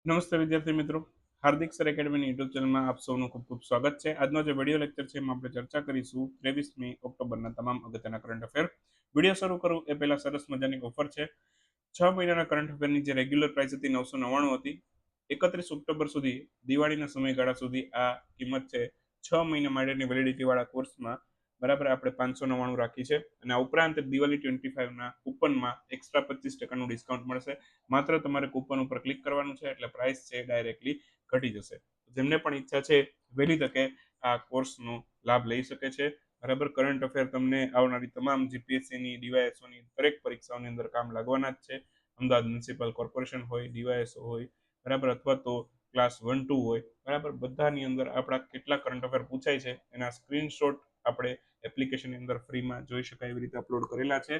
નમસ્તે વિદ્યાર્થી મિત્રો, હાર્દિક સર એકેડમીની યુટ્યુબ ચેનલમાં આપ સૌનું ખૂબ ખૂબ સ્વાગત છે. આજનો જે વિડીયો લેક્ચર છે એમાં આપણે ચર્ચા કરીશું 23મી ઓક્ટોબરના તમામ અગત્યના કરંટ અફેર. વિડીયો શરૂ કરું એ પહેલા સરસ મજાની ઓફર છે. 6 મહિનાના કરંટ અફેરની જે રેગ્યુલર પ્રાઇસ હતી 999 હતી, 31 ઓક્ટોબર સુધી દિવાળીના સમયગાળા સુધી આ કિંમત છે. 6 મહિના માટેની વેલિડિટી વાળા કોર્સમાં બરાબર આપણે 599 રાખી છે. અને આ ઉપરાંત દિવાળી 25ના કૂપનમાં એક્સ્ટ્રા 25% ડિસ્કાઉન્ટ મળશે. માત્ર તમારે કૂપન ઉપર ક્લિક કરવાનું છે એટલે પ્રાઇસ છે ડાયરેક્ટલી ઘટી જશે. જેમને પણ ઈચ્છા છે વહેલી તકે આ કોર્સનો લાભ લઈ શકે છે. બરાબર, કરંટ અફેર તમને આવનારી તમામ જીપીએસસીની ડીવાયએસઓની દરેક પરીક્ષાઓની અંદર કામ લાગવાના જ છે. અમદાવાદ મ્યુનિસિપલ કોર્પોરેશન હોય, ડીવાયએસઓ હોય, બરાબર, અથવા તો ક્લાસ 1-2 હોય, બરાબર, બધાની અંદર આપણા કેટલા કરંટ અફેર પૂછાય છે એના સ્ક્રીનશોટ આપણે એપ્લિકેશનની અંદર ફ્રીમાં જોઈ શકાય એવી રીતે અપલોડ કરેલા છે.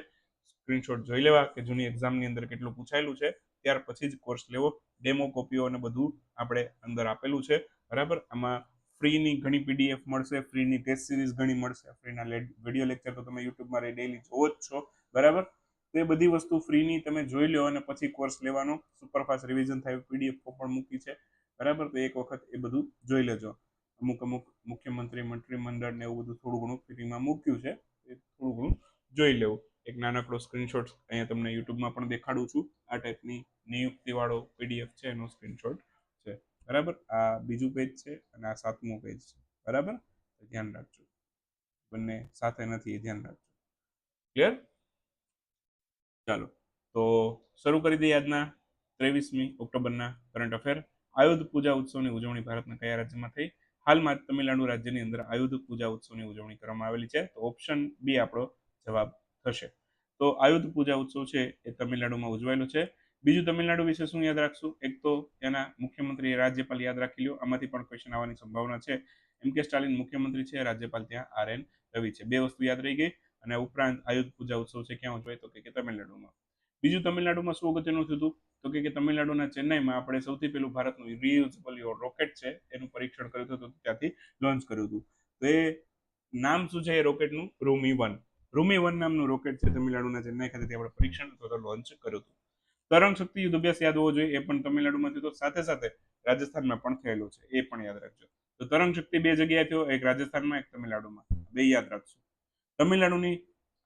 સ્ક્રીનશોટ જોઈ લેવા કે જૂની એક્ઝામની અંદર કેટલું પૂછાયેલું છે, ત્યાર પછી જ કોર્સ લેવો. ડેમો કોપીઓ અને બધું આપણે અંદર આપેલું છે. બરાબર, આમાં ફ્રીની ઘણી પીડીએફ મળશે, ફ્રીની ટેસ્ટ સિરીઝ ઘણી મળશે, ફ્રીના વિડીયો લેક્ચર તો તમે યુટ્યુબમાં ડેઈલી જોવો જ છો. બરાબર, તો એ બધી વસ્તુ ફ્રીની તમે જોઈ લો અને પછી કોર્સ લેવાનો. સુપરફાસ્ટ રિવિઝન થાય પીડીએફ પણ મૂકી છે. બરાબર, તો એક વખત એ બધું જોઈ લેજો. અમુક મુખ્યમંત્રી મંત્રીમંડળ ને એવું બધું થોડું ઘણું ફ્રીમાં મૂક્યું છે, એ થોડું ઘણું જોઈ લેવું. એક નાનકડો સ્ક્રીનશોટ અહીંયા તમને યુટ્યુબમાં પણ દેખાડું છું. આ ટાઈપની નિયુક્તિવાળો પીડીએફ છે એનો સ્ક્રીનશોટ છે. બરાબર, આ બીજું પેજ છે અને આ 7મું પેજ છે. બરાબર, ધ્યાન રાખજો, બંને સાથે નથી, એ ધ્યાન રાખજો. ક્લિયર? ચાલો તો શરૂ કરી દઈએ આજના 23મી ઓક્ટોબરના કરંટ અફેર. આયુધ પૂજા ઉત્સવની ઉજવણી ભારતના કયા રાજ્યમાં થઈ? હાલમાં તમિલનાડુ રાજ્યની અંદર આયુધ પૂજા ઉત્સવની ઉજવણી કરવામાં આવેલી છે. તો ઓપ્શન બી આપણો જવાબ થશે. તો આયુધ પૂજા ઉત્સવ છે એ તમિલનાડુમાં ઉજવાયેલો છે. બીજું, તમિલનાડુ વિશે શું યાદ રાખશું? એક તો ત્યાંના મુખ્યમંત્રી, રાજ્યપાલ યાદ રાખી લો. આમાંથી પણ ક્વેશ્ચન આવવાની સંભાવના છે. એમ કે સ્ટાલિન મુખ્યમંત્રી છે, રાજ્યપાલ ત્યાં RN રવિ છે. બે વસ્તુ યાદ રહી ગઈ. અને ઉપરાંત આયુધ પૂજા ઉત્સવ છે ક્યાં ઉજવાય? તો કે તમિલનાડુમાં. બીજું, તમિલનાડુમાં શું અગત્યનું થયું તો કે તમિલનાડુના ચેન્નાઈમાં આપણે સૌથી પહેલું ભારતનું રિયુઝેબલ રોકેટ છે એનું પરીક્ષણ કર્યું હતું, ત્યાંથી લોન્ચ કર્યું હતું. તો એ નામ શું છે એ રોકેટનું? રૂમી 1 નામનું રોકેટ છે તમિલનાડુના ચેન્નાઈ ખાતેથી આપણે પરીક્ષણ અથવા તો લોન્ચ કર્યું હતું. તરંગ શક્તિ યુદ્ધ અભ્યાસ યાદ હોવો જોઈએ, એ પણ તમિલનાડુમાં થયો. સાથે સાથે રાજસ્થાનમાં પણ થયેલો છે, એ પણ યાદ રાખજો. તો તરંગ શક્તિ બે જગ્યાએ થયો, એક રાજસ્થાનમાં, એક તમિલનાડુમાં. બે યાદ રાખજો. તમિલનાડુની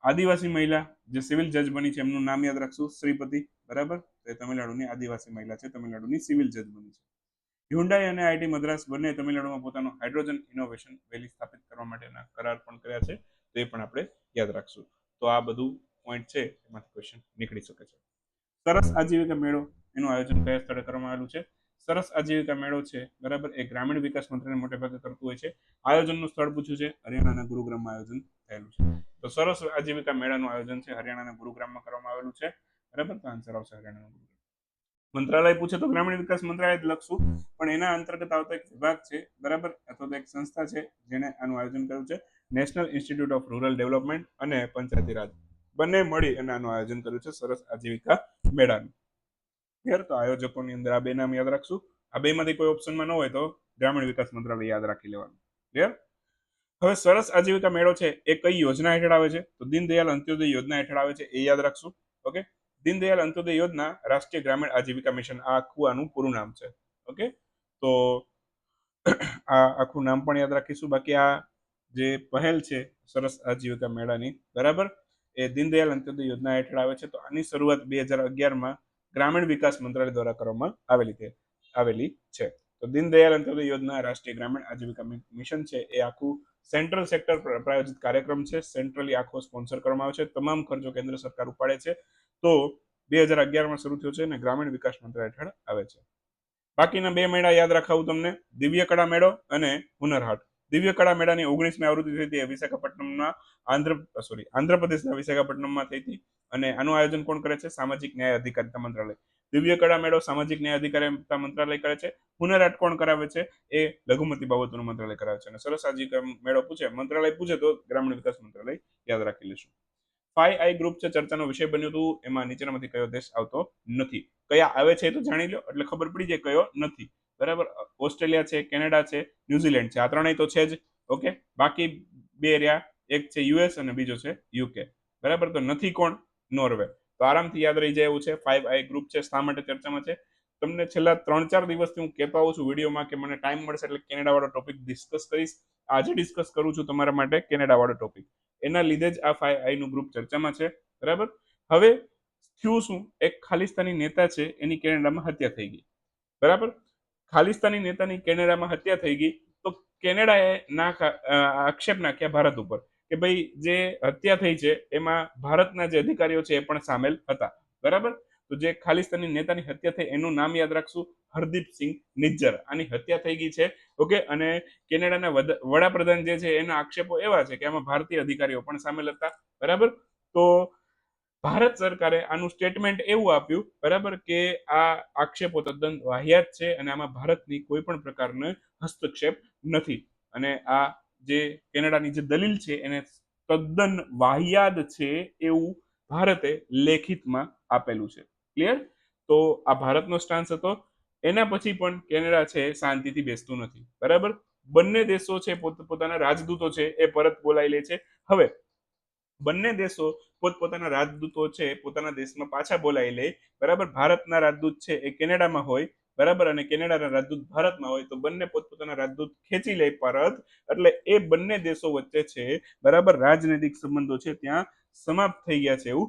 આદિવાસી મહિલા જે સિવિલ જજ બની છે એમનું નામ યાદ રાખશું, શ્રીપતિ. બરાબર, એ તમિલનાડુની આદિવાસી મહિલા છે, તમિલનાડુની સિવિલ જજ બની છે. હ્યુન્ડાઈ અને આઈઆઈટી મદ્રાસ બંને તમિલનાડુમાં પોતાનો હાઇડ્રોજન ઇનોવેશન વેલી સ્થાપિત કરવા માટેના કરાર પણ કર્યા છે. તો એ પણ આપણે યાદ રાખશું. તો આ બધું પોઈન્ટ છે, એમાંથી ક્વેશ્ચન નીકળી શકે છે. સરસ આજીવિકા મેળો એનું આયોજન કયા સ્થળે કરવામાં આવેલું છે? સરસ આજીવિકા મેળો છે, બરાબર, એ ગ્રામીણ વિકાસ મંત્રાલય મોટે ભાગે કરતું હોય છે. આયોજનનું સ્થળ પૂછ્યું છે, હરિયાણાના ગુરુગ્રામમાં આયોજન થયેલું છે. તો સરસ આજીવિકા મેળાનું આયોજન છે હરિયાણાના ગુરુગ્રામમાં કરવામાં આવેલું છે. બરાબર, તો આન્સર આવશે હરિયાણાનું ગુરુગ્રામ. મંત્રાલય પૂછે તો ગ્રામીણ વિકાસ મંત્રાલય જ લખશું, પણ એના અંતર્ગત આવતો એક વિભાગ છે, બરાબર, અથવા તો એક સંસ્થા છે જેને આનું આયોજન કર્યું છે. National institute of rural development અને પંચાયતી રાજ બંને મળી અને આનું આયોજન કર્યું છે સરસ આજીવિકા મેળાનું. ક્લિયર? તો આયોજકોની અંદર આ બે નામ યાદ રાખશું. આ બેમાંથી કોઈ ઓપ્શનમાં ન હોય તો ગ્રામીણ વિકાસ મંત્રાલય યાદ રાખી લેવાનું. ક્લિયર? હવે સરસ આજીવિકા મેળો છે એ કઈ યોજના હેઠળ આવે છે? તો દીનદયાળ અંત્યોદય યોજના હેઠળ આવે છે, એ યાદ રાખશું. ઓકે, દીનદયાળ અંત્યોદય યોજના રાષ્ટ્રીય ગ્રામીણ આજીવિકા મિશન, આ આખું આનું પૂરું નામ છે. ઓકે, તો આ આખું નામ પણ યાદ રાખીશું. બાકી આ જે પહેલ છે સરસ આજીવિકા મેળાની, બરાબર, એ દીનદયાળ અંત્યોદય યોજના હેઠળ આવે છે. તો આની શરૂઆત 2011માં ગ્રામીણ વિકાસ મંત્રાલય દ્વારા કરવામાં આવેલી છે. તો દીનદયાળ અંત્યોદય યોજના રાષ્ટ્રીય ગ્રામીણ આજીવિકા મિશન છે એ આખું સેન્ટ્રલ સેક્ટર પ્રાયોજિત કાર્યક્રમ છે. સેન્ટ્રલી આખો સ્પોન્સર કરવામાં આવે છે, તમામ ખર્ચો કેન્દ્ર સરકાર ઉપાડે છે. તો 2011માં શરૂ થયો છે અને ગ્રામીણ વિકાસ મંત્રાલય હેઠળ આવે છે. બાકીના બે મેળા યાદ રાખાવું તમને, દિવ્ય કળા મેળો અને હુનર હાટ. દિવ્ય કળા મેળાની 19મી આવૃત્તિ થઈ હતી વિશાખાપટ્ટનમના આંધ્રપ્રદેશના વિશાખાપટ્ટનમમાં થઈ હતી. અને આનું આયોજન કોણ કરે છે? સામાજિક ન્યાય અધિકારિતા મંત્રાલય. દિવ્ય કળા મેળો સામાજિક ન્યાય અધિકારિતા મંત્રાલય કરે છે. હુનર હાટ કોણ કરાવે છે? એ લઘુમતી બાબતોનું મંત્રાલય કરાવે છે. અને સરસ આજીવિકા મેળો પૂછે, મંત્રાલય પૂછે તો ગ્રામીણ વિકાસ મંત્રાલય યાદ રાખી લેશું. 5i ગ્રુપ છે ચર્ચાનો વિષય બન્યું હતું, એમાં નીચેનામાંથી કયો દેશ આવતો નથી? કયા આવે છે તો જાણી લો એટલે ખબર પડી જાય કયો નથી. બરાબર, ઓસ્ટ્રેલિયા છે, કેનેડા છે, ન્યુઝીલેન્ડ છે, આ ત્રણેય તો છે જ. ઓકે, બાકી બે રહ્યા, એક છે યુએસ અને બીજો છે યુકે. બરાબર, તો નથી કોણ? નોર્વે. તો આરામથી યાદ રહી જાય એવું છે. 5i ગ્રુપ છે શા માટે ચર્ચામાં છે? તમને છેલ્લા 3-4 દિવસથી હું કહેતો આવું છું વિડીયોમાં કે મને ટાઈમ મળશે એટલે કેનેડા વાળો ટોપિક ડિસ્કસ કરીશ. આજે ડિસ્કસ કરું છું તમારા માટે કેનેડા વાળો ટોપિક. એના લીધે જ આ 5i નું ગ્રુપ ચર્ચામાં છે. બરાબર. હવે થયું શું, એક ખાલિસ્તાની નેતા છે એની કેનેડામાં હત્યા થઈ ગઈ. બરાબર. ખાલિસ્તાની નેતાની કેનેડામાં હત્યા થઈ ગઈ તો કેનેડાએ આક્ષેપ નાખ્યા ભારત ઉપર કે ભાઈ જે હત્યા થઈ છે એમાં ભારતના જે અધિકારીઓ છે એ પણ સામેલ હતા. બરાબર. તો જે ખાલિસ્તાની નેતાની હત્યા થઈ એનું નામ યાદ રાખશું, હરદીપસિંહ નિજ્જર. આની હત્યા થઈ ગઈ છે. ઓકે. અને કેનેડાના વડાપ્રધાન જે છે એના આક્ષેપો એવા છે કે આમાં ભારતીય અધિકારીઓ પણ સામેલ હતા. બરાબર. તો ભારત સરકારે આનું સ્ટેટમેન્ટ એવું આપ્યું, બરાબર, કે આ આક્ષેપો તદ્દન વાહિયાત છે અને આમાં ભારતની કોઈ પણ પ્રકારનો હસ્તક્ષેપ નથી. અને આ જે કેનેડાની જે દલીલ છે એને તદ્દન વાહિયાત છે એવું ભારતે લેખિતમાં આપેલું છે. ક્લિયર? તો આ ભારતનો સ્ટાન્સ હતો. એના પછી પણ કેનેડા છે શાંતિથી બેસતું નથી. બરાબર. બંને દેશો છે પોતાના રાજદૂતો છે એ પરત બોલાવી લે છે. હવે બંને દેશો પોતપોતાના રાજદૂતો છે પોતાના દેશમાં પાછા બોલાવી લે. બરાબર. ભારતના રાજદૂત છે એ કેનેડામાં હોય, બરાબર, અને કેનેડાના રાજદૂત ભારતમાં હોય તો બંને પોતપોતાના રાજદૂત ખેંચી લે પરત. એટલે એ બંને દેશો વચ્ચે છે, બરાબર, રાજનૈતિક સંબંધો છે ત્યાં સમાપ્ત થઈ ગયા છે એવું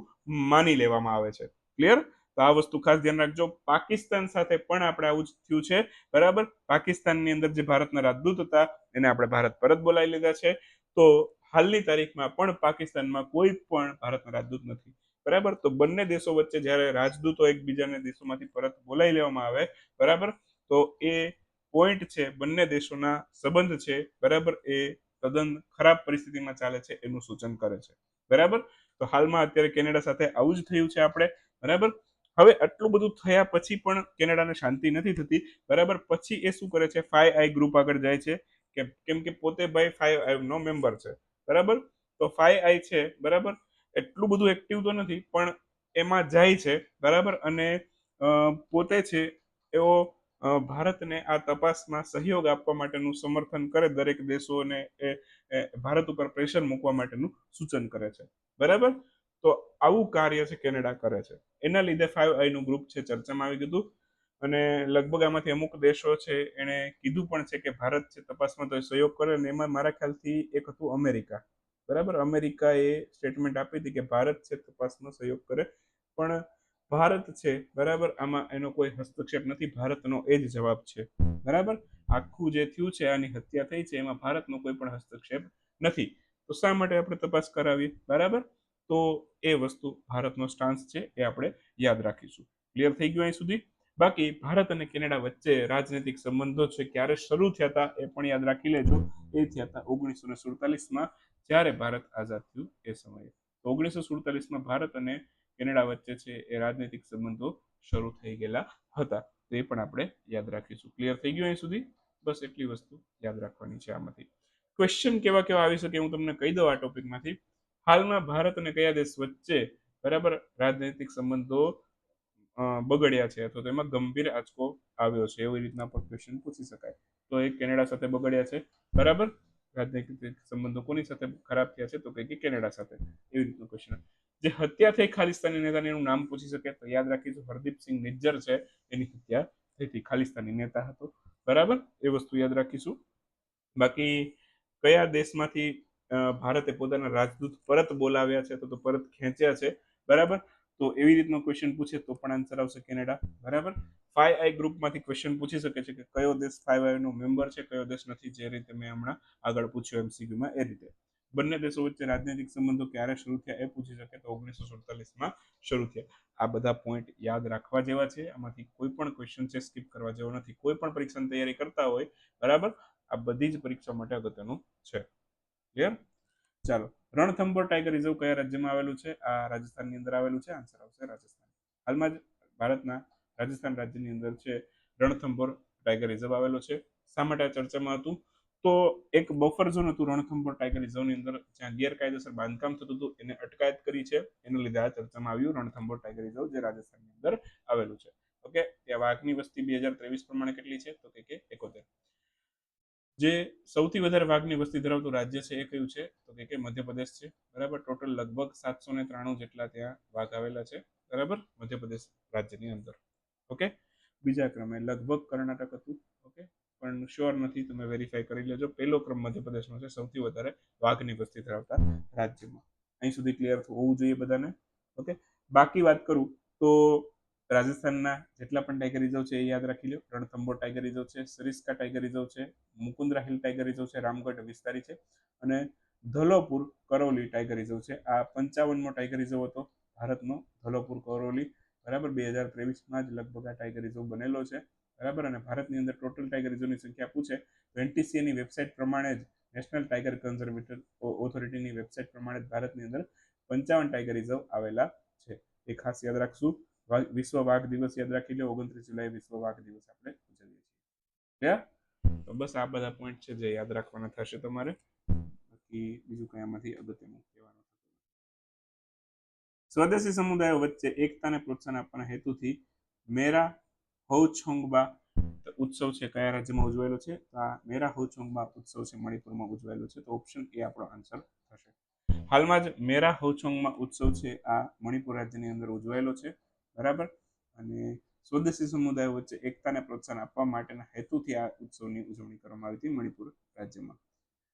માની લેવામાં આવે છે. ક્લિયર? તો આ વસ્તુ ખાસ ધ્યાન રાખજો. પાકિસ્તાન સાથે પણ આપણે આવું જ થયું છે. બરાબર. પાકિસ્તાનની અંદર જે ભારતના રાજદૂત હતા એને આપણે ભારત પરત બોલાવી લીધા છે. તો હાલની તારીખમાં પણ પાકિસ્તાનમાં કોઈ પણ ભારતના રાજદૂત નથી. બરાબર. તો બંને દેશો વચ્ચે જ્યારે રાજદૂતો એકબીજાને દેશોમાંથી પરત બોલાવી લેવામાં આવે, બરાબર, તો એ પોઈન્ટ છે બંને દેશોના સંબંધ છે, બરાબર, એ તદ્દન ખરાબ પરિસ્થિતિમાં ચાલે છે એનું સૂચન કરે છે. બરાબર. તો હાલમાં અત્યારે કેનેડા સાથે આવું જ થયું છે આપણે. બરાબર. હવે આટલું બધું થયા પછી પણ કેનેડાને શાંતિ નથી થતી. બરાબર. પછી એ શું કરે છે, 5i ગ્રુપ આગળ જાય છે. કેમ કે પોતે ભાઈ 5i નો મેમ્બર છે. બરાબર. તો 5i છે, બરાબર, એટલું બધું એક્ટિવ તો નથી પણ એમાં જાય છે. બરાબર. અને પોતે છે એવો ભારતને આ તપાસમાં સહયોગ આપવા માટેનું સમર્થન કરે, દરેક દેશોને ભારત ઉપર પ્રેશર મૂકવા માટેનું સૂચન કરે છે. બરાબર. તો આવું કાર્ય છે કેનેડા કરે છે. એના લીધે 5i નું ગ્રુપ છે ચર્ચામાં આવી ગયું. અને લગભગ આમાંથી અમુક દેશો છે એને કીધું પણ છે કે ભારત છે તપાસમાં તો સહયોગ કરે. અને એમાં મારા ખ્યાલથી એક હતું અમેરિકા. બરાબર. અમેરિકાએ સ્ટેટમેન્ટ આપી હતી કે ભારત છે તપાસમાં સહયોગ કરે, પણ ભારત છે, બરાબર, આમાં એનો કોઈ હસ્તક્ષેપ નથી. ભારતનો એ જ જવાબ છે. બરાબર. આખું જે થયું છે, આની હત્યા થઈ છે, એમાં ભારતનો કોઈ પણ હસ્તક્ષેપ નથી. તો શા માટે આપણે તપાસ કરાવી? બરાબર. તો એ વસ્તુ ભારતનો સ્ટાન્સ છે એ આપણે યાદ રાખીશું. ક્લિયર થઈ ગયું અહીં સુધી? બાકી ભારત અને કેનેડા વચ્ચે રાજનૈતિક સંબંધો છે ક્યારે શરૂ થયા હતા એ પણ યાદ રાખી લેજો. એ થયા હતા 1947માં, જ્યારે ભારત આઝાદ થયું એ સમયે. 1947માં ભારત અને કેનેડા વચ્ચે છે એ રાજનૈતિક સંબંધો શરૂ થઈ ગયેલા હતા. તો એ પણ આપણે યાદ રાખીશું. ક્લિયર થઈ ગયું અહીં સુધી? બસ એટલી વસ્તુ યાદ રાખવાની છે. આમાંથી ક્વેશ્ચન કેવા કેવા આવી શકે હું તમને કહી દઉં આ ટોપિકમાંથી. હાલમાં ભારત અને કયા દેશ વચ્ચે, બરાબર, રાજનૈતિક સંબંધો બગડ્યા છે અથવા તો એમાં ગંભીર આંચકો આવ્યો છે, એવી રીતના પણ ક્વેશ્ચન પૂછી શકાય. તો એ કેનેડા સાથે બગડ્યા છે. બરાબર. રાજનૈતિક સંબંધો કોની સાથે ખરાબ થયા છે? તો કે કેનેડા સાથે. એવી રીતનો ક્વેશ્ચન. જે હત્યા થઈ ખાલિસ્તાની નેતાની એનું નામ પૂછી શકે તો યાદ રાખીશું, હરદીપસિંહ નિજ્જર છે એની હત્યા થઈ હતી. ખાલિસ્તાની નેતા હતો. બરાબર. એ વસ્તુ યાદ રાખીશું. બાકી કયા દેશમાંથી ભારતે પોતાના રાજદૂત પરત બોલાવ્યા છે તો પરત ખેંચ્યા છે? બરાબર. તો એવી રીતનો ક્વેશ્ચન પૂછે તો પણ આન્સર આવશે કેનેડા. બરાબર. 5i ગ્રુપમાંથી ક્વેશ્ચન પૂછી શકે છે કે કયો દેશ 5i નો મેમ્બર છે, કયો દેશ નથી, જે રીતે મેં હમણાં આગળ પૂછ્યું MCQમાં એ રીતે. બંને દેશો વચ્ચે રાજનૈતિક સંબંધો ક્યારે શરૂ થયા એ પૂછી શકે તો 1947માં શરૂ થયા. આ બધા પોઈન્ટ યાદ રાખવા જેવા છે. આમાંથી કોઈ પણ ક્વેશ્ચન છે સ્કીપ કરવા જેવો નથી. કોઈ પણ પરીક્ષાની તૈયારી કરતા હોય, બરાબર, આ બધી જ પરીક્ષા માટે અગત્યનું છે. ક્લિયર? ચાલો. રણથંભોર ટાઈગર રિઝર્વ કયા રાજ્યમાં આવેલું છે? આ રાજસ્થાનની અંદર આવેલું છે. આન્સર આવશે રાજસ્થાન. હાલમાં જ ભારતના રાજસ્થાન રાજ્યની અંદર છે રણથંભોર ટાઈગર રિઝર્વ આવેલો છે. શા માટે આ ચર્ચામાં હતું? તો એક બફર ઝોન હતું રણથંભોર ટાઈગર રિઝર્વની અંદર, જ્યાં ગેરકાયદેસર બાંધકામ થતું હતું, એને અટકાયત કરી છે. એના લીધે આ ચર્ચામાં આવ્યું રણથંભોર ટાઈગર રિઝર્વ, જે રાજસ્થાનની અંદર આવેલું છે. ઓકે. ત્યાં વાઘની વસ્તી 2023 પ્રમાણે કેટલી છે? તો કે 71. જે સૌથી વધારે વાઘની વસ્તી ધરાવતું રાજ્ય છે એ કયું છે? તો કે મધ્યપ્રદેશ છે. બરાબર. ટોટલ લગભગ 793 જેટલા ત્યાં વાઘ આવેલા છે. બરાબર. મધ્યપ્રદેશ રાજ્યની અંદર. ઓકે. બીજા ક્રમે લગભગ કર્ણાટક હતું. ઓકે, પણ શ્યોર નથી, તમે વેરીફાઈ કરી લેજો. પહેલો ક્રમ મધ્યપ્રદેશનો છે, સૌથી વધારે વાઘની વસ્તી ધરાવતા રાજ્યમાં. અહીં સુધી ક્લિયર હોવું જોઈએ બધાને. ઓકે, બાકી વાત કરું તો રાજસ્થાનના જેટલા પણ ટાઈગર રિઝર્વ છે એ યાદ રાખી લો. રણથંભોર ટાઈગર રિઝર્વ છે, સરિસ્કા ટાઈગર રિઝર્વ છે, મુકુંદરા હિલ ટાઈગર રિઝર્વ છે, રામગઢ વિસ્તારી છે, અને ધોલોપુર કરૌલી ટાઈગર રિઝર્વ છે. આ 55મો ટાઈગર રિઝર્વ હતો ભારતનો, ધોલોપુર કરૌલી. બરાબર, 2023માં જ લગભગ આ ટાઈગર રિઝર્વ બનેલો છે. બરાબર, અને ભારતની અંદર ટોટલ ટાઈગર રિઝર્વની સંખ્યા પૂછે તો એનટીસીએની વેબસાઇટ પ્રમાણે જ, નેશનલ ટાઈગર કન્ઝર્વેટર ઓથોરિટીની વેબસાઇટ પ્રમાણે જ ભારતની અંદર 55 ટાઈગર રિઝર્વ આવેલા છે. એ ખાસ યાદ રાખશું. વિશ્વ વાઘ દિવસ યાદ રાખી લો, 29 જુલાઈ વિશ્વ વાઘ દિવસ આપણે ઉજવીએ છીએ. તો બસ આ બધા પોઈન્ટ છે જે યાદ રાખવાના થશે તમારે. બાકી બીજું કઈ આમાંથી અગત્યનું કહેવાનું. સ્વદેશી સમુદાયો વચ્ચે એકતાને પ્રોત્સાહન આપવાના હેતુથી મેરા હૌછોંગબા ઉત્સવ છે કયા રાજ્યમાં ઉજવાયેલો છે? આ મેરા હૌછોંગબા ઉત્સવ છે મણિપુરમાં ઉજવાયેલો છે. તો ઓપ્શન એ આપણો આન્સર થશે. હાલમાં જ મેરા હૌછોંગમાં ઉત્સવ છે આ મણિપુર રાજ્યની અંદર ઉજવાયેલો છે. બરાબર, અને સ્વદેશી સમુદાયો વચ્ચે એકતાને પ્રોત્સાહન આપવા માટેના હેતુથી આ ઉત્સવની ઉજવણી કરવામાં આવી હતી મણિપુર રાજ્યમાં.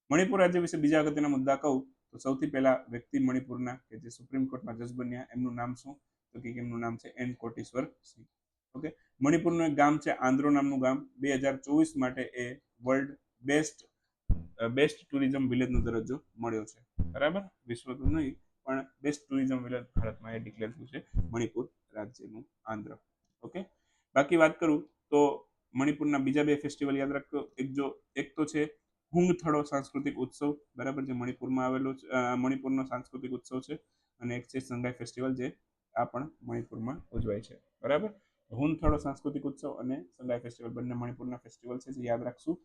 મણિપુર રાજ્ય વિશે બીજા અગત્યના મુદ્દા કહું તો સૌથી પહેલા વ્યક્તિ મણિપુરના કે જે સુપ્રીમ કોર્ટમાં જજ બન્યા, એમનું નામ શું? તો કે એમનું નામ છે એન કોટેશ્વર સિંહ. ઓકે, મણિપુરનું એક ગામ છે આંદ્રો નામનું ગામ. 2024 માટે એ વર્લ્ડ બેસ્ટ ટુરિઝમ વિલેજનો દરજ્જો મળ્યો છે. બરાબર, વિશ્વ તો નહીં પણ બેસ્ટ ટુરિઝમ વિલેજ ભારતમાં એ ડિક્લેર થયું છે મણિપુર રાજ્યનું આંધ્ર. ઓકે, બાકી વાત કરું તો મણિપુરના બીજા બે ફેસ્ટિવલ યાદ રાખજો. એક તો છે હુંગથળો સાંસ્કૃતિક ઉત્સવ, બરાબર, જે મણિપુરમાં આવેલો છે, મણિપુરનો સાંસ્કૃતિક ઉત્સવ છે. અને એક છે સંગાઈ ફેસ્ટિવલ, જે આ પણ મણિપુરમાં ઉજવાય છે. બરાબર, હુંગથળો સાંસ્કૃતિક ઉત્સવ અને સંગાઈ ફેસ્ટિવલ બંને મણિપુરના ફેસ્ટિવલ છે, જે યાદ રાખશું.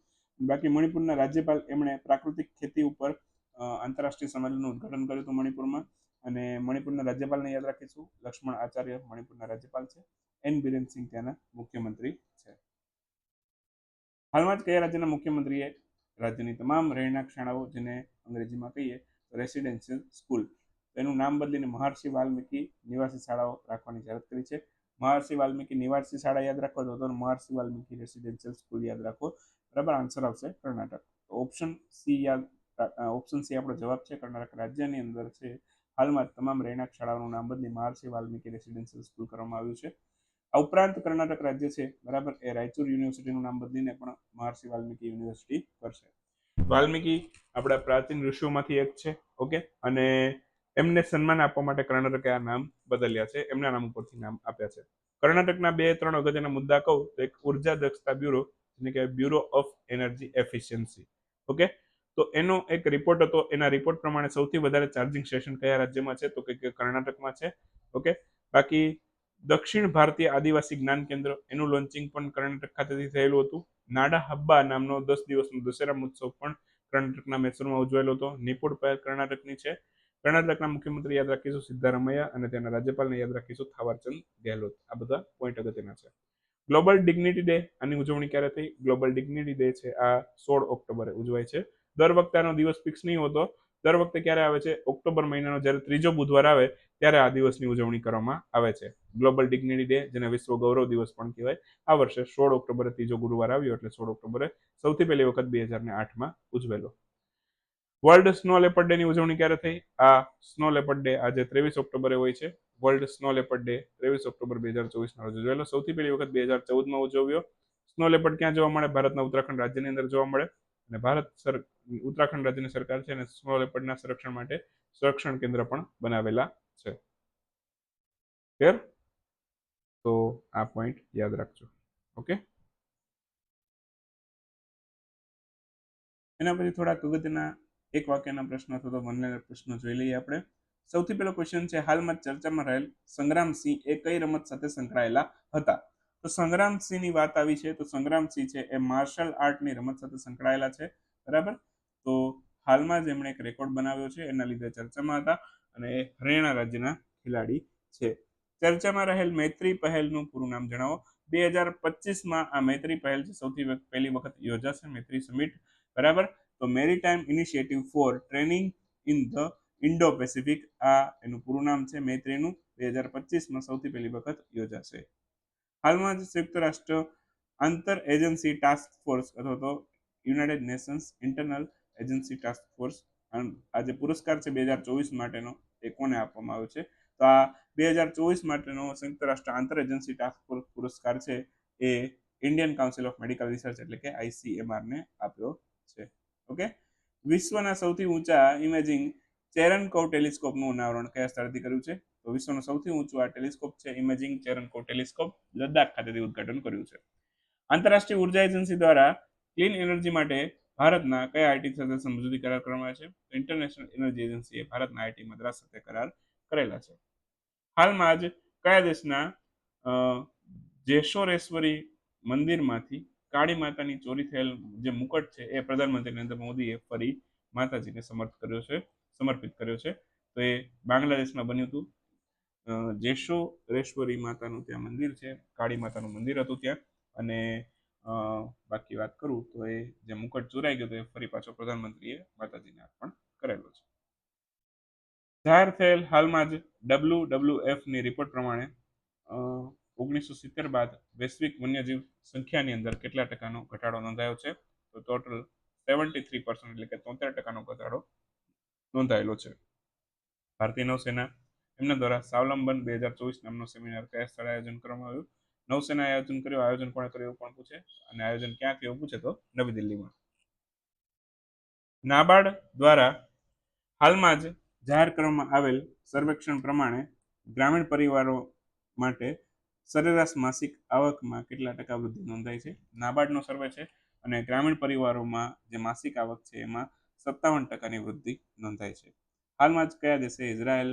બાકી મણિપુરના રાજ્યપાલ, એમણે પ્રાકૃતિક ખેતી ઉપર આંતરરાષ્ટ્રીય સંમેલનનું ઉદઘાટન કર્યું હતું મણિપુરમાં. અને મણિપુરના રાજ્યપાલને યાદ રાખીશું, લક્ષ્મણ આચાર્ય મણિપુરના રાજ્યપાલ છે. એન બિરેન સિંહ ત્યાંના મુખ્યમંત્રી છે. હાલમાં જ કયા રાજ્યના મુખ્યમંત્રીએ રાજ્યની તમામ રહેણાંક શાળાઓ, જેને અંગ્રેજીમાં કહીએ તો રેસિડેન્શિયલ સ્કૂલ, એનું નામ બદલીને મહર્ષિ વાલ્મીકી નિવાસી શાળાઓ રાખવાની જાહેરાત કરી છે. મહર્ષિ વાલ્મીકી નિવાસી શાળા યાદ રાખો તો મહર્ષિ વાલ્મીકી રેસિડેન્શિયલ સ્કૂલ યાદ રાખો. બરાબર, આન્સર આવશે Karnataka. Option C option C આપણો જવાબ છે. કર્ણાટક રાજ્યની અંદર છે હાલમાં તમામ રહેણાંક શાળાઓનું નામ બદલી મહર્ષિ વાલ્મીકી રેસિડેન્શિયલ સ્કૂલ કરવામાં આવ્યું છે. આ ઉપરાંત કર્ણાટક રાજ્ય છે, બરાબર, એ રાયચુર યુનિવર્સિટીનું નામ બદલીને પણ મહર્ષિ વાલ્મીકી યુનિવર્સિટી કરશે. વાલ્મીકી આપણા પ્રાચીન ઋષિઓમાંથી એક છે. ઓકે, અને એમને સન્માન આપવા માટે કર્ણાટકે આ નામ બદલ્યા છે, એમના નામ ઉપરથી નામ આપ્યા છે. કર્ણાટકના 2-3 અગત્યના મુદ્દા કહું તો એક ઉર્જા દક્ષતા બ્યુરો, જેને કહેવાય bureau of energy efficiency. Okay, તો એનો એક રિપોર્ટ હતો. એના રિપોર્ટ પ્રમાણે સૌથી વધારે ચાર્જિંગ સ્ટેશન કયા રાજ્યમાં છે? તો કે કર્ણાટકમાં છે. ઓકે, બાકી દક્ષિણ ભારતીય આદિવાસી જ્ઞાન કેન્દ્ર, એનું લોન્ચિંગ પણ કર્ણાટક ખાતેથી થયેલું હતું. નાડા હબ્બા નામનો 10 દિવસનો દશેરા મહોત્સવ પણ કર્ણાટકના મૈસૂરમાં ઉજવાયેલો હતો. નિપુણ પહેલ કર્ણાટકની છે. કર્ણાટકના મુખ્યમંત્રી યાદ રાખીશું સિદ્ધારમૈયા, અને તેના રાજ્યપાલને યાદ રાખીશું થાવરચંદ ગેહલોત. આ બધા પોઈન્ટ અગત્યના છે. ગ્લોબલ ડિગ્નિટી ડે, આની ઉજવણી ક્યારે થઈ? ગ્લોબલ ડિગ્નિટી ડે છે આ 16 ઓક્ટોબરે ઉજવાય છે. દર વખતે આનો દિવસ ફિક્સ નહીં હોતો. દર વખતે ક્યારે આવે છે? ઓક્ટોબર મહિનાનો જ્યારે ત્રીજો બુધવાર આવે ત્યારે આ દિવસની ઉજવણી કરવામાં આવે છે. ગ્લોબલ ડિગ્નિટી ડે, જેને વિશ્વ ગૌરવ દિવસ પણ કહેવાય, આ વર્ષે 16 ઓક્ટોબરે ત્રીજો ગુરુવાર આવ્યો, એટલે 16 ઓક્ટોબરે સૌથી પહેલી વખત 2008માં ઉજવેલો. વર્લ્ડ સ્નો લેપર્ડ ડે ની ઉજવણી ક્યારે થઈ? આ સ્નો લેપર્ડ ડે આજે 23 ઓક્ટોબરે હોય છે. World snow leopard day 23 October 2024 ના રોજ ઉજવેલો. સૌથી પહેલી વખત 2014માં ઉજવ્યો. સ્નો લેપર્ડ ક્યાં જોવા મળે? ભારતના ઉત્તરાખંડ રાજ્યની અંદર જોવા મળે. અને ઉત્તરાખંડ રાજ્યની સરકાર છે અને સ્નો લેપર્ડના સંરક્ષણ માટે સંરક્ષણ કેન્દ્ર પણ બનાવેલા છે. ક્લિયર? તો આ પોઈન્ટ યાદ રાખજો. ઓકે, એના પછી થોડાક અગત્યના એક વાક્યના પ્રશ્નો અથવા તો વન પ્રશ્નો જોઈ લઈએ આપણે. સૌથી પહેલો ક્વેશ્ચન છે, હાલમાં ચર્ચામાં રહેલ સંગ્રામસિંહ એ કઈ રમત સાથે સંકળાયેલા હતા? તો સંગ્રામસિંહની વાત આવી છે તો સંગ્રામસિંહ છે એ માર્શલ આર્ટની રમત સાથે સંકળાયેલા છે. બરાબર, તો હાલમાં જ એમણે એક રેકોર્ડ બનાવ્યો છે, એના લીધે ચર્ચામાં હતા, અને એ હરિયાણા રાજ્યના ખેલાડી છે. ચર્ચામાં રહેલ મૈત્રી પહેલનું પૂરું નામ જણાવો. 2025માં આ મૈત્રી પહેલ છે સૌથી પહેલી વખત યોજાશે, મૈત્રી સમિટ. બરાબર, તો maritime initiative four training in the Indo Pacific, આ એનું પૂરું નામ છે મૈત્રીનું. 2025માં સૌથી પહેલી વખત યોજાશે. હાલમાં જ સંયુક્ત રાષ્ટ્ર આંતર એજન્સી ટાસ્ક ફોર્સ અથવા તો United Nations internal agency task force આ જે પુરસ્કાર છે 2024 માટેનો એ કોને આપવામાં આવ્યો છે? તો આ 2024 માટેનો સંયુક્ત રાષ્ટ્ર આંતર એજન્સી ટાસ્ક ફોર્સ પુરસ્કાર છે એ Indian council of medical research એટલે કે ICMR ને આપ્યો છે. ઓકે, વિશ્વના સૌથી ઊંચા ઇમેજિંગ ચેરનકોવ ટેલિસ્કોપનું અનાવરણ કયા સ્થળથી કર્યું છે? તો વિશ્વનું સૌથી ઊંચું આ ટેલિસ્કોપ છે ઇમેજિંગ ચેરનકોવ ટેલિસ્કોપ લદ્દાખ ખાતેથી ઉદ્ઘાટન કર્યું છે. આંતરરાષ્ટ્રીય ઉર્જા એજન્સી દ્વારા ક્લીન એનર્જી માટે ભારતના કયા આઈટી સાથે સમજૂતી કરાર કરવામાં આવ્યા છે? ઇન્ટરનેશનલ એનર્જી એજન્સીએ ભારતના આઈટી મદ્રાસ સાથે કરાર કરેલા છે. હાલમાં જ કયા દેશના જેશોરેશ્વરી મંદિરમાંથી કાળી માતાની ચોરી થયેલ જે મુકટ છે એ પ્રધાનમંત્રી નરેન્દ્ર મોદીએ ફરી માતાજીને સમર્પિત કર્યો છે. તો એ બાંગ્લાદેશમાં બન્યું હતું. જેશોરેશ્વરી માતાનું ત્યાં મંદિર છે, કાળી માતાનું મંદિર હતું ત્યાં. અને બાકી વાત કરું તો એ જે મુકટ ચોરાઈ ગયો તો એ ફરી પાછો પ્રધાનમંત્રીએ માતાજીને અર્પણ કરેલો છે. જાહેર થયેલ હાલમાં જ WWFની રિપોર્ટ પ્રમાણે 1970 બાદ વૈશ્વિક વન્યજીવ સંખ્યાની અંદર કેટલા ટકાનો ઘટાડો નોંધાયો છે? તો ટોટલ 73% એટલે કે 73% ઘટાડો નોંધાયેલો છે. ભારતીય નૌસેના એમના દ્વારા સ્વાવલંબન 2024 નામનો સેમિનાર કયા સ્થળે આયોજન કરવામાં આવ્યું? નૌસેનાએ આયોજન કર્યું. આયોજન કોણે કર્યું પણ પૂછે, અને આયોજન ક્યાં થયું પૂછે તો નવી દિલ્હીમાં. નાબાર્ડ દ્વારા હાલમાં જ જાહેર કરવામાં આવેલ સર્વેક્ષણ પ્રમાણે ગ્રામીણ પરિવારો માટે સરેરાશ માસિક આવકમાં કેટલા ટકા વૃદ્ધિ નોંધાઈ છે? નાબાર્ડનો સર્વે છે અને ગ્રામીણ પરિવારોમાં જે માસિક આવક છે એમાં 57% વૃદ્ધિ નોંધાઈ છે. હાલમાં જ કયા દેશે ઇઝરાયલ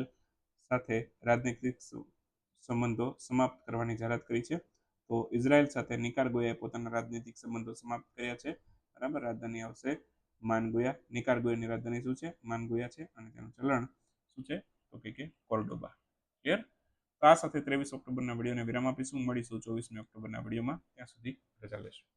સાથે રાજનૈતિક સંબંધો સમાપ્ત કરવાની જાહેરાત કરી છે? તો ઇઝરાયલ સાથે નિકારગોયાએ પોતાના રાજનૈતિક સંબંધો સમાપ્ત કર્યા છે. બરાબર, રાજધાની આવશે માનગોયા. નિકારગોયાની રાજધાની શું છે? માનગોયા છે, અને તેનું ચલણ શું છે? તો કે કોર્ડોબા. ક્લિયર? તો આ સાથે 23 ઓક્ટોબરના વિડીયોને વિરામ આપીશું. મળીશું 24 ઓક્ટોબરના વિડીયોમાં. ત્યાં સુધી રજા લેશું.